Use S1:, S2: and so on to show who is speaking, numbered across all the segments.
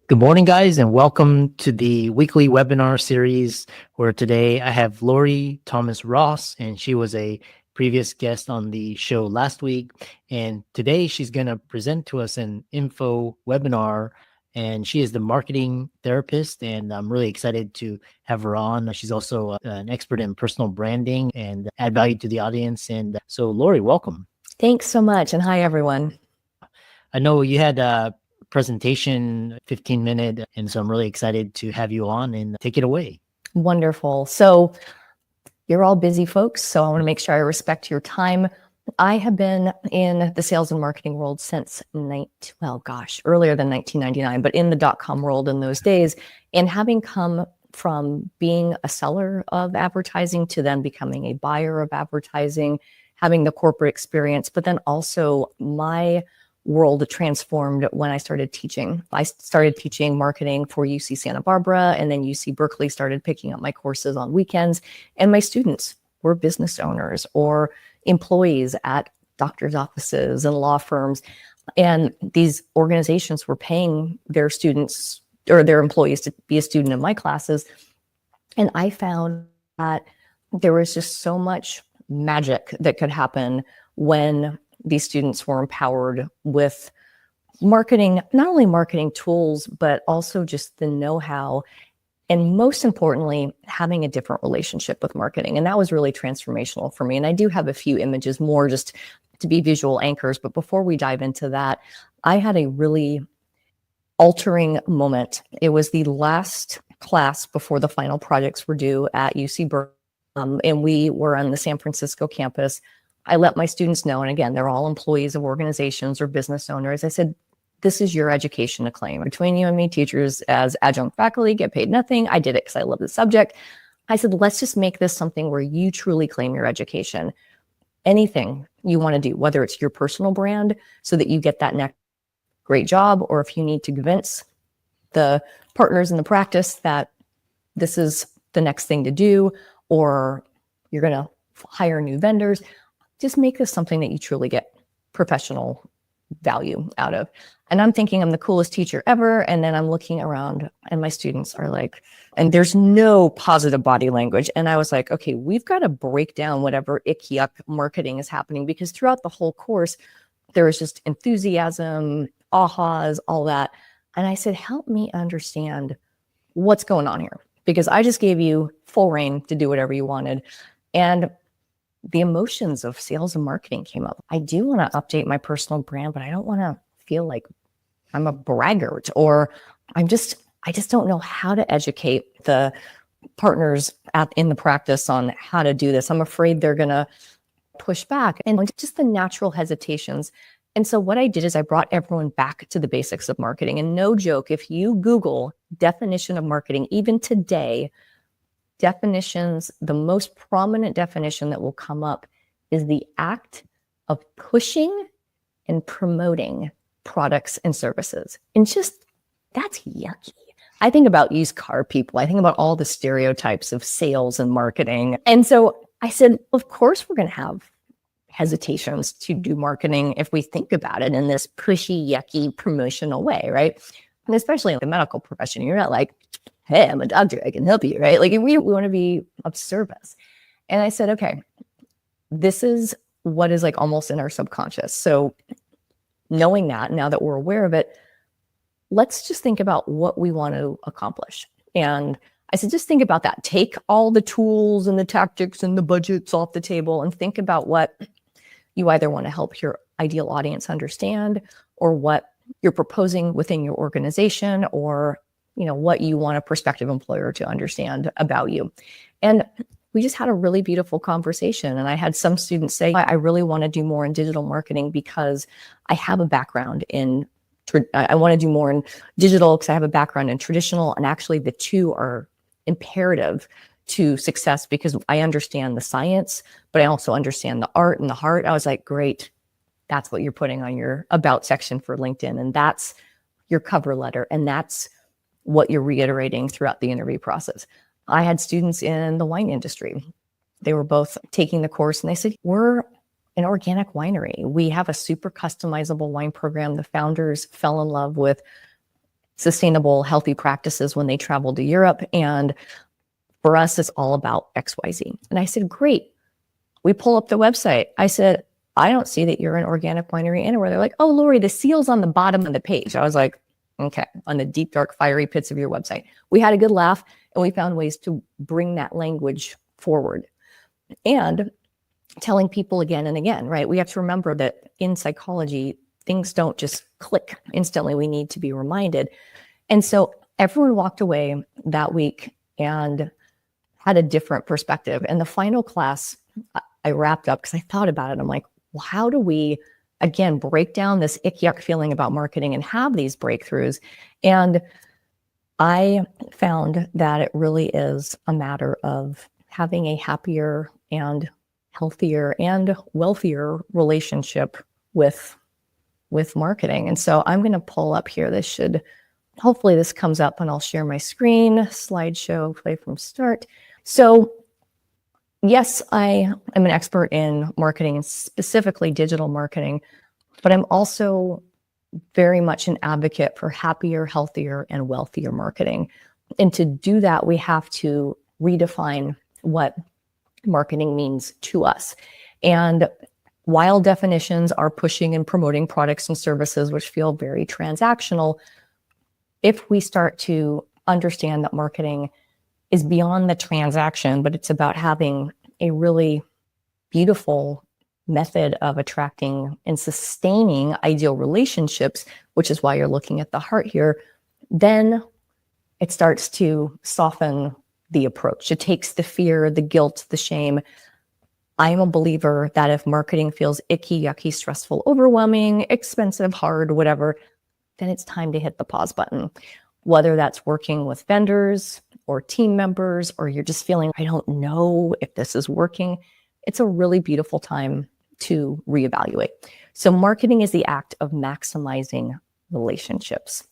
S1: Good morning, guys, and welcome to the weekly webinar series where today I have Lorrie Thomas Ross, and she was a previous guest on the show last week. And today she's going to present to us an info webinar, and she is the marketing therapist, and I'm really excited to have her on. She's also an expert in personal branding and add value to the audience. And so, Lorrie, welcome.
S2: Thanks so much, and hi, everyone.
S1: I know you had presentation 15-minute, and so I'm really excited to have you on and take it away.
S2: Wonderful. So you're all busy folks, so I want to make sure I respect your time. I have been in the sales and marketing world since earlier than 1999, but in the .com world in those days, and having come from being a seller of advertising to then becoming a buyer of advertising, having the corporate experience, but then also my world transformed when I started teaching. I started teaching marketing for UC Santa Barbara, and then UC Berkeley started picking up my courses on weekends. And my students were business owners or employees at doctors' offices and law firms. And these organizations were paying their students or their employees to be a student in my classes. And I found that there was just so much magic that could happen when these students were empowered with marketing, not only marketing tools, but also just the know-how, and most importantly, having a different relationship with marketing. And that was really transformational for me. And I do have a few images more just to be visual anchors. But before we dive into that, I had a really altering moment. It was the last class before the final projects were due at UC Berkeley, and we were on the San Francisco campus. I let my students know, and again, they're all employees of organizations or business owners. I said, this is your education to claim. Between you and me, teachers as adjunct faculty get paid nothing. I did it because I love the subject. I said, let's just make this something where you truly claim your education. Anything you want to do, whether it's your personal brand so that you get that next great job, or if you need to convince the partners in the practice that this is the next thing to do, or you're going to hire new vendors, just make this something that you truly get professional value out of. And I'm thinking I'm the coolest teacher ever. And then I'm looking around and my students are like, and there's no positive body language. And I was like, okay, we've got to break down whatever ick yuck marketing is happening, because throughout the whole course, there was just enthusiasm, ahas, all that. And I said, help me understand what's going on here, because I just gave you full reign to do whatever you wanted. And the emotions of sales and marketing came up. I do want to update my personal brand, but I don't want to feel like I'm a braggart, or I just don't know how to educate the partners in the practice on how to do this. I'm afraid they're going to push back, and just the natural hesitations. And so what I did is I brought everyone back to the basics of marketing. And no joke, if you Google definition of marketing, even today, definitions, the most prominent definition that will come up is the act of pushing and promoting products and services. And just, that's yucky. I think about used car people. I think about all the stereotypes of sales and marketing. And so I said, of course, we're going to have hesitations to do marketing if we think about it in this pushy, yucky, promotional way, right? And especially in the medical profession, you're not like, hey, I'm a doctor, I can help you, right? Like we want to be of service. And I said, okay, this is what is like almost in our subconscious. So knowing that, now that we're aware of it, let's just think about what we want to accomplish. And I said, just think about that. Take all the tools and the tactics and the budgets off the table and think about what you either want to help your ideal audience understand, or what you're proposing within your organization, or what you want a prospective employer to understand about you. And we just had a really beautiful conversation. And I had some students say, I really want to do more in digital marketing because I have a background in, I want to do more in digital because I have a background in traditional. And actually the two are imperative to success because I understand the science, but I also understand the art and the heart. I was like, great. That's what you're putting on your about section for LinkedIn. And that's your cover letter. And that's what you're reiterating throughout the interview process. I had students in the wine industry. They were both taking the course and they said, we're an organic winery. We have a super customizable wine program. The founders fell in love with sustainable, healthy practices when they traveled to Europe. And for us, it's all about XYZ. And I said, great. We pull up the website. I said, I don't see that you're an organic winery anywhere. They're like, oh, Lorrie, the seal's on the bottom of the page. I was like, okay, on the deep, dark, fiery pits of your website. We had a good laugh, and we found ways to bring that language forward. And telling people again and again, right? We have to remember that in psychology, things don't just click instantly. We need to be reminded. And so everyone walked away that week and had a different perspective. And the final class, I wrapped up because I thought about it. I'm like, well, how do we, again, break down this ick yuck feeling about marketing and have these breakthroughs? And I found that it really is a matter of having a happier and healthier and wealthier relationship with marketing. And so I'm going to pull up here. Hopefully this comes up, and I'll share my screen, slideshow, play from start. So yes, I am an expert in marketing, and specifically digital marketing, but I'm also very much an advocate for happier, healthier, and wealthier marketing. And to do that, we have to redefine what marketing means to us. And while definitions are pushing and promoting products and services which feel very transactional, if we start to understand that marketing is beyond the transaction, but it's about having a really beautiful method of attracting and sustaining ideal relationships, which is why you're looking at the heart here, then it starts to soften the approach. It takes the fear, the guilt, the shame. I'm a believer that if marketing feels icky, yucky, stressful, overwhelming, expensive, hard, whatever, then it's time to hit the pause button. Whether that's working with vendors or team members, or you're just feeling, I don't know if this is working, it's a really beautiful time to reevaluate. So marketing is the act of maximizing relationships.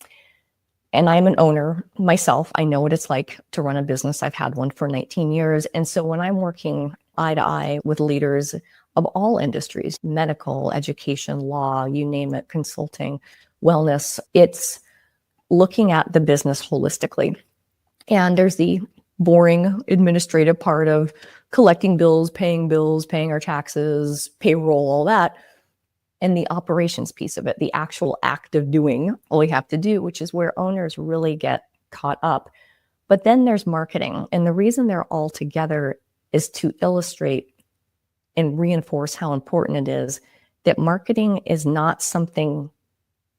S2: And I'm an owner myself. I know what it's like to run a business. I've had one for 19 years. And so when I'm working eye to eye with leaders of all industries, medical, education, law, you name it, consulting, wellness, it's looking at the business holistically. And there's the boring administrative part of collecting bills, paying our taxes, payroll, all that. And the operations piece of it, the actual act of doing all we have to do, which is where owners really get caught up. But then there's marketing. And the reason they're all together is to illustrate and reinforce how important it is that marketing is not something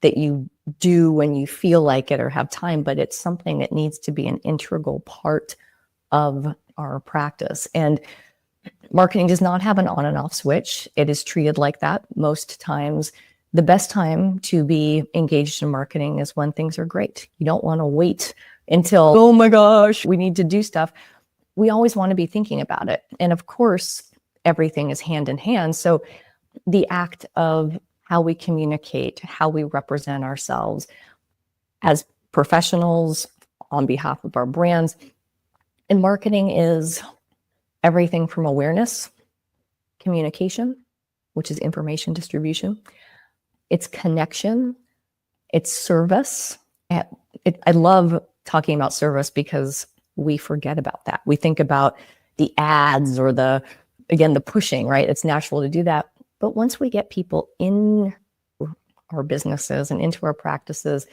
S2: that you do when you feel like it or have time, but it's something that needs to be an integral part of our practice. And marketing does not have an on and off switch. It is treated like that most times. The best time to be engaged in marketing is when things are great. You don't want to wait until, oh my gosh, we need to do stuff. We always want to be thinking about it. And of course, everything is hand in hand. So the act of how we communicate, how we represent ourselves as professionals on behalf of our brands. And marketing is everything from awareness, communication, which is information distribution, it's connection, it's service. I love talking about service because we forget about that. We think about the ads or the pushing, right? It's natural to do that. But once we get people in our businesses and into our practices,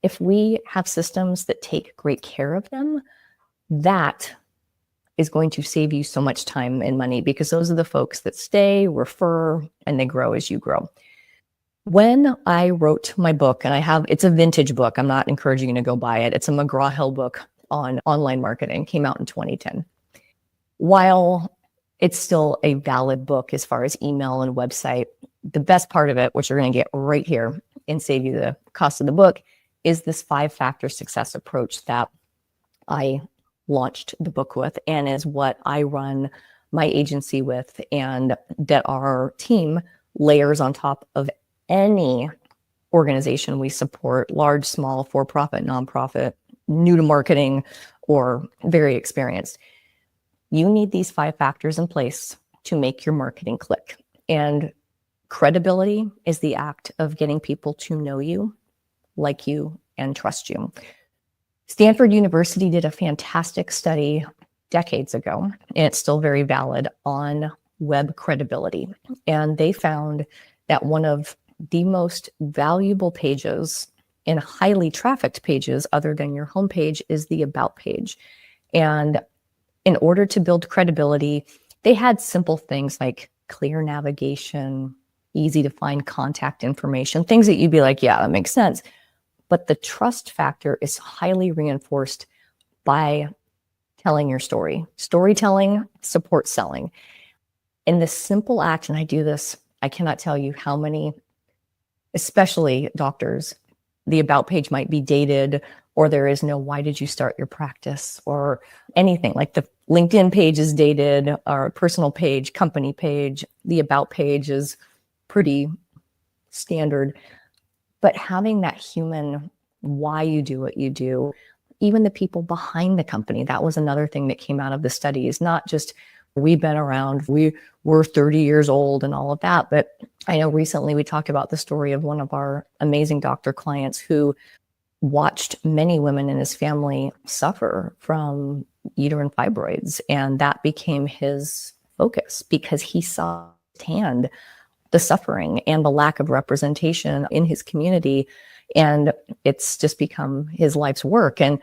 S2: if we have systems that take great care of them, that is going to save you so much time and money, because those are the folks that stay, refer, and they grow as you grow. When I wrote my book, and it's a vintage book. I'm not encouraging you to go buy it. It's a McGraw-Hill book on online marketing, came out in 2010. While it's still a valid book as far as email and website, the best part of it, which you're going to get right here and save you the cost of the book, is this 5-factor success approach that I launched the book with, and is what I run my agency with, and that our team layers on top of any organization we support, large, small, for-profit, nonprofit, new to marketing, or very experienced. You need these 5 factors in place to make your marketing click. And credibility is the act of getting people to know you, like you, and trust you. Stanford University did a fantastic study decades ago, and it's still very valid, on web credibility. And they found that one of the most valuable pages and highly trafficked pages other than your homepage is the About page. And in order to build credibility, they had simple things like clear navigation, easy to find contact information, things that you'd be like, yeah, that makes sense. But the trust factor is highly reinforced by telling your story. Storytelling supports selling. And the simple act, and I do this, I cannot tell you how many, especially doctors, the About page might be dated, or there is no why did you start your practice, or anything. Like the LinkedIn page is dated, or personal page, company page. The About page is pretty standard. But having that human why you do what you do, even the people behind the company, that was another thing that came out of the study, is not just we've been around, we're 30 years old and all of that. But I know recently we talked about the story of one of our amazing doctor clients who watched many women in his family suffer from uterine fibroids. And that became his focus because he saw firsthand the suffering and the lack of representation in his community. And it's just become his life's work. And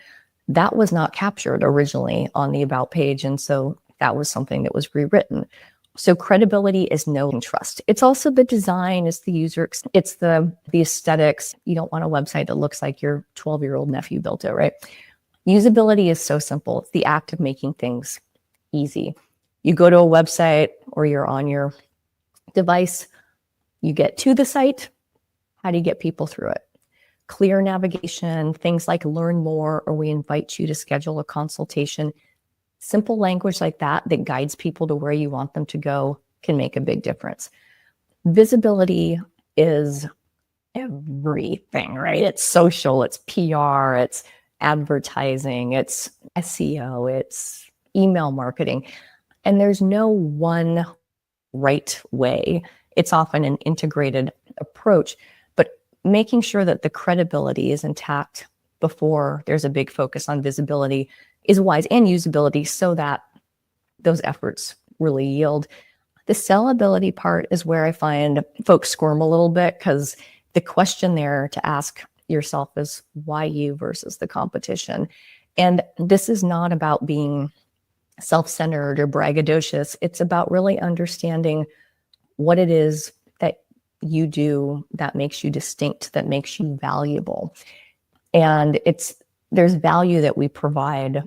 S2: that was not captured originally on the About page. And so that was something that was rewritten. So credibility is knowing trust. It's also the design, it's the user, it's the aesthetics. You don't want a website that looks like your 12-year-old nephew built it, right? Usability is so simple. It's the act of making things easy. You go to a website or you're on your device, you get to the site. How do you get people through it? Clear navigation, things like learn more, or we invite you to schedule a consultation. Simple language like that guides people to where you want them to go can make a big difference. Visibility is everything, right? It's social, it's PR, it's advertising, it's SEO, it's email marketing. And there's no one right way. It's often an integrated approach, but making sure that the credibility is intact before there's a big focus on visibility is wise, and usability, so that those efforts really yield. The sellability part is where I find folks squirm a little bit, because the question there to ask yourself is why you versus the competition. And this is not about being self-centered or braggadocious. It's about really understanding what it is that you do that makes you distinct, that makes you valuable. And there's value that we provide,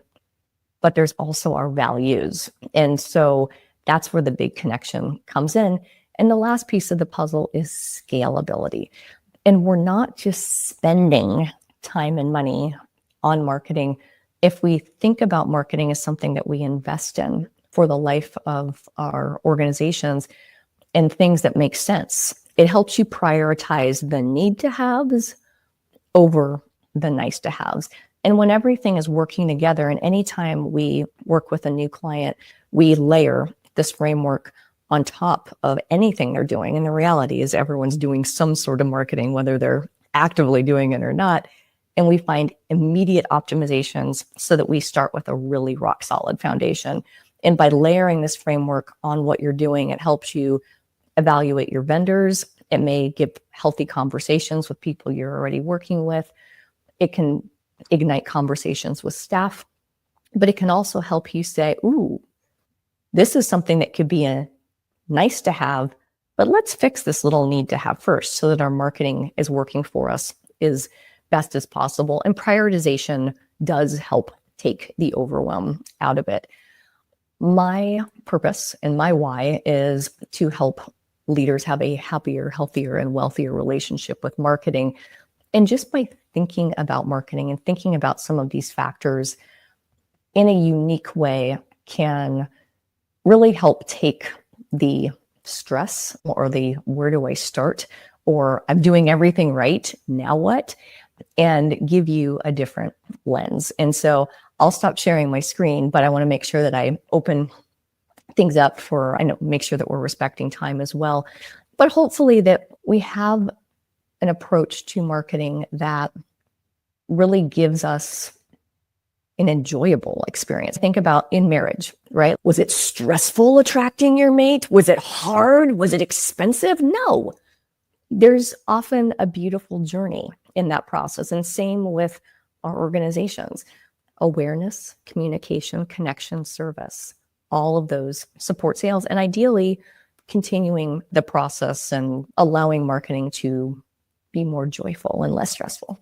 S2: but there's also our values. And so that's where the big connection comes in. And the last piece of the puzzle is scalability. And we're not just spending time and money on marketing. If we think about marketing as something that we invest in for the life of our organizations and things that make sense, it helps you prioritize the need to haves over the nice to haves. And when everything is working together, and anytime we work with a new client, we layer this framework on top of anything they're doing. And the reality is everyone's doing some sort of marketing, whether they're actively doing it or not. And we find immediate optimizations so that we start with a really rock solid foundation. And by layering this framework on what you're doing, it helps you evaluate your vendors. It may give healthy conversations with people you're already working with. It can ignite conversations with staff, but it can also help you say, ooh, this is something that could be a nice to have, but let's fix this little need to have first so that our marketing is working for us as best as possible. And prioritization does help take the overwhelm out of it. My purpose and my why is to help leaders have a happier, healthier, and wealthier relationship with marketing. And just by thinking about marketing and thinking about some of these factors in a unique way can really help take the stress or the where do I start, or I'm doing everything right, now what, and give you a different lens. And so I'll stop sharing my screen, but I want to make sure that I open things up make sure that we're respecting time as well. But hopefully that we have an approach to marketing that really gives us an enjoyable experience. Think about in marriage, right? Was it stressful attracting your mate? Was it hard? Was it expensive? No. There's often a beautiful journey in that process. And same with our organizations. Awareness, communication, connection, service, all of those support sales, and ideally continuing the process and allowing marketing to be more joyful and less stressful.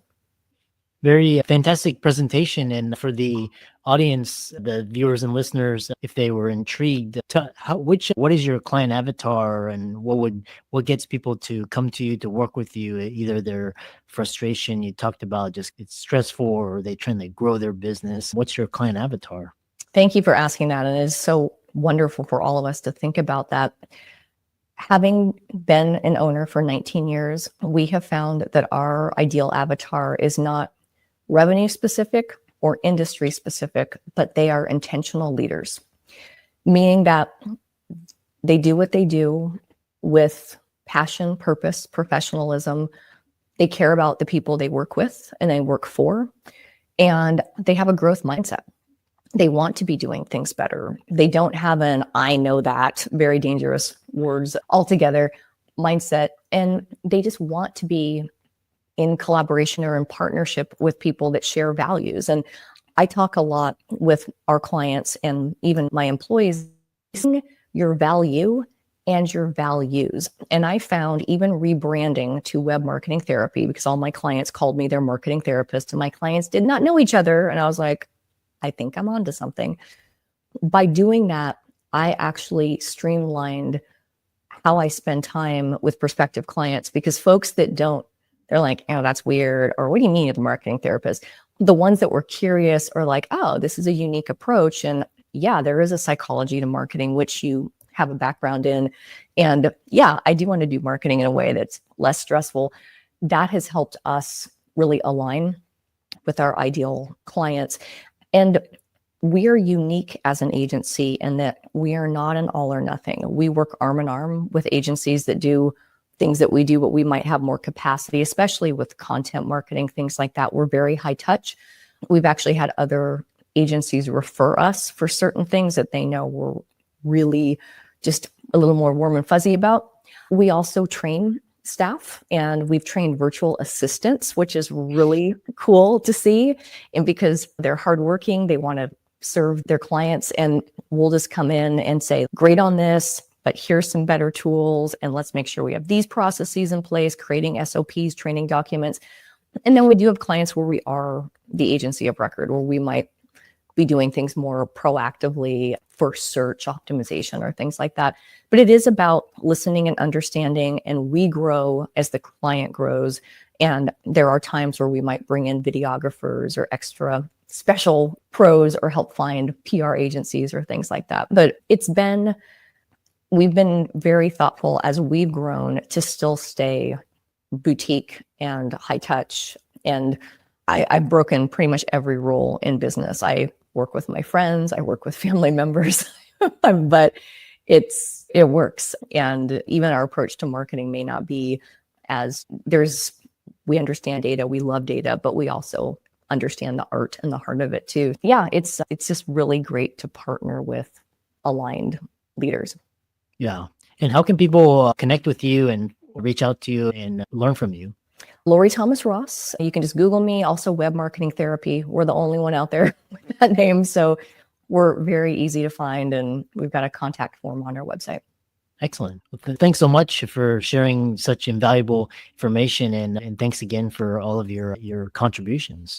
S1: Very fantastic presentation. And for the audience, the viewers and listeners, if they were intrigued, what is your client avatar, and what gets people to come to you to work with you? Either their frustration you talked about, just it's stressful, or they trying to grow their business. What's your client avatar?
S2: Thank you for asking that. And it is so wonderful for all of us to think about that. Having been an owner for 19 years, we have found that our ideal avatar is not revenue specific or industry specific, but they are intentional leaders, meaning that they do what they do with passion, purpose, professionalism. They care about the people they work with and they work for, and they have a growth mindset. They want to be doing things better. They don't have an "I know that," very dangerous words altogether, mindset, and they just want to be in collaboration or in partnership with people that share values. And I talk a lot with our clients and even my employees, your value and your values. And I found even rebranding to web marketing therapy, because all my clients called me their marketing therapist and my clients did not know each other. And I was like, I think I'm onto something. By doing that, I actually streamlined how I spend time with prospective clients, because folks that don't, they're like, oh, that's weird. Or what do you mean you're the marketing therapist? The ones that were curious are like, oh, this is a unique approach. And yeah, there is a psychology to marketing, which you have a background in. And yeah, I do want to do marketing in a way that's less stressful. That has helped us really align with our ideal clients. And we are unique as an agency in that we are not an all or nothing. We work arm in arm with agencies that do things that we do, but we might have more capacity, especially with content marketing, things like that. We're very high touch. We've actually had other agencies refer us for certain things that they know we're really just a little more warm and fuzzy about. We also train staff, and we've trained virtual assistants, which is really cool to see. And because they're hardworking, they want to serve their clients, and we'll just come in and say, great on this, but here's some better tools, and let's make sure we have these processes in place, creating SOPs, training documents. And then we do have clients where we are the agency of record, where we might be doing things more proactively for search optimization or things like that. But it is about listening and understanding, and we grow as the client grows. And there are times where we might bring in videographers or extra special pros or help find PR agencies or things like that. But we've been very thoughtful as we've grown to still stay boutique and high touch. And I've broken pretty much every rule in business. I work with my friends, I work with family members, but it works. And even our approach to marketing may not be we understand data, we love data, but we also understand the art and the heart of it too. Yeah, it's just really great to partner with aligned leaders.
S1: Yeah. And how can people connect with you and reach out to you and learn from you?
S2: Lorrie Thomas Ross. You can just Google me. Also, web marketing therapy. We're the only one out there with that name. So we're very easy to find, and we've got a contact form on our website.
S1: Excellent. Well, thanks so much for sharing such invaluable information, and thanks again for all of your contributions.